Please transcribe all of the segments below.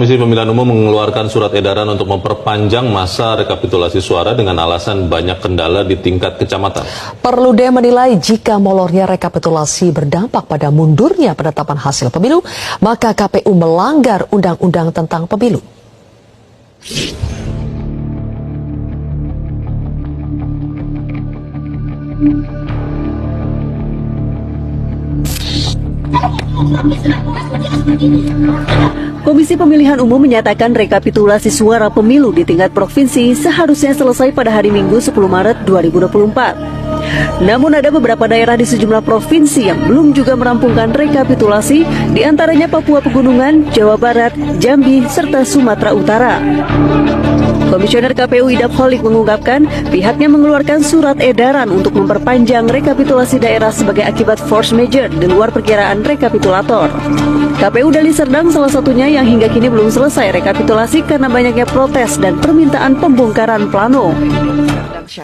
Komisi Pemilihan Umum mengeluarkan surat edaran untuk memperpanjang masa rekapitulasi suara dengan alasan banyak kendala di tingkat kecamatan. Perludem menilai jika molornya rekapitulasi berdampak pada mundurnya penetapan hasil pemilu, maka KPU melanggar Undang-Undang tentang Pemilu. Komisi Pemilihan Umum menyatakan rekapitulasi suara pemilu di tingkat provinsi seharusnya selesai pada hari Minggu 10 Maret 2024. Namun ada beberapa daerah di sejumlah provinsi yang belum juga merampungkan rekapitulasi, diantaranya Papua Pegunungan, Jawa Barat, Jambi, serta Sumatera Utara. Komisioner KPU Idap Holik mengungkapkan pihaknya mengeluarkan surat edaran untuk memperpanjang rekapitulasi daerah sebagai akibat force majeure di luar perkiraan rekapitulator. KPU Deli Serdang salah satunya yang hingga kini belum selesai rekapitulasi karena banyaknya protes dan permintaan pembongkaran plano.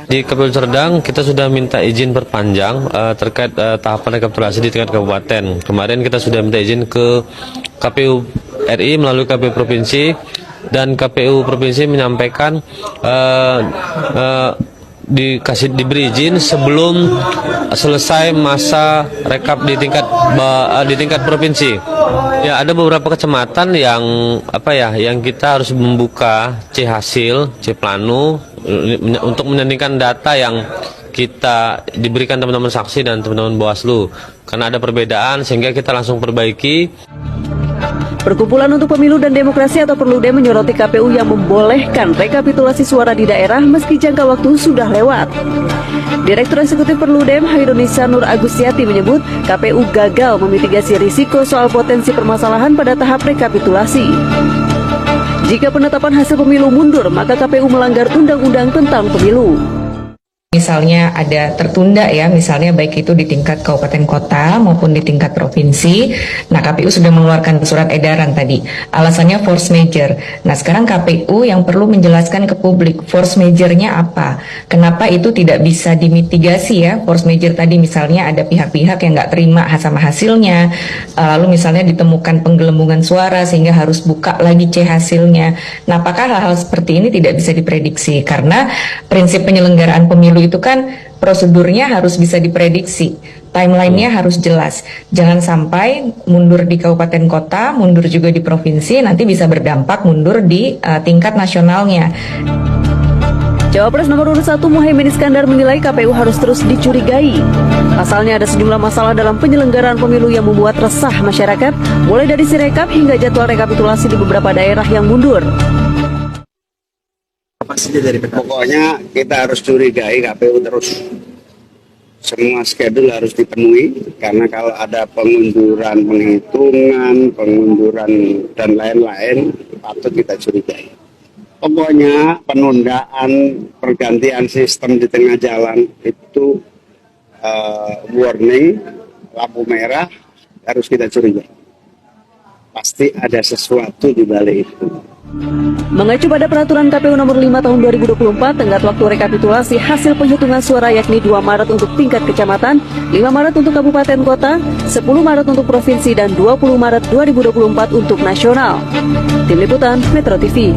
Di KPU Serdang kita sudah minta izin perpanjang terkait tahapan rekapitulasi di tingkat kabupaten. Kemarin kita sudah minta izin ke KPU RI melalui KPU Provinsi, dan KPU Provinsi menyampaikan diberi izin sebelum selesai masa rekap di tingkat provinsi. Ya, ada beberapa kecamatan yang kita harus membuka C hasil, C plano untuk menyandingkan data yang kita diberikan teman-teman saksi dan teman-teman Bawaslu. Karena ada perbedaan sehingga kita langsung perbaiki. Perkumpulan untuk Pemilu dan Demokrasi atau Perludem menyoroti KPU yang membolehkan rekapitulasi suara di daerah meski jangka waktu sudah lewat. Direktur Eksekutif Perludem Hairunisa Nur Agustiati menyebut KPU gagal memitigasi risiko soal potensi permasalahan pada tahap rekapitulasi. Jika penetapan hasil pemilu mundur, maka KPU melanggar Undang-Undang tentang Pemilu. Misalnya ada tertunda ya, misalnya baik itu di tingkat kabupaten kota maupun di tingkat provinsi. Nah, KPU sudah mengeluarkan surat edaran tadi. Alasannya force majeure. Nah, sekarang KPU yang perlu menjelaskan ke publik force majeure-nya apa. Kenapa itu tidak bisa dimitigasi ya. Force majeure tadi misalnya ada pihak-pihak yang nggak terima sama hasilnya. Lalu misalnya ditemukan penggelembungan suara sehingga harus buka lagi C hasilnya. Nah, apakah hal-hal seperti ini tidak bisa diprediksi? Karena prinsip penyelenggaraan pemilu itu kan prosedurnya harus bisa diprediksi, timelinenya harus jelas. Jangan sampai mundur di kabupaten kota, mundur juga di provinsi, nanti bisa berdampak mundur di tingkat nasionalnya. Cawapres nomor urut 1 Muhaimin Iskandar menilai KPU harus terus dicurigai. Pasalnya ada sejumlah masalah dalam penyelenggaraan pemilu yang membuat resah masyarakat, mulai dari sirekap hingga jadwal rekapitulasi di beberapa daerah yang mundur. Pokoknya kita harus curigai KPU terus. Semua schedule harus dipenuhi, karena kalau ada pengunduran penghitungan, pengunduran dan lain-lain, patut kita curigai. Pokoknya penundaan pergantian sistem di tengah jalan itu warning, lampu merah, harus kita curigai. Pasti ada sesuatu di balik itu. Mengacu pada peraturan KPU nomor 5 tahun 2024, tenggat waktu rekapitulasi hasil penghitungan suara yakni 2 Maret untuk tingkat kecamatan, 5 Maret untuk kabupaten kota, 10 Maret untuk provinsi, dan 20 Maret 2024 untuk nasional. Tim Liputan Metro TV.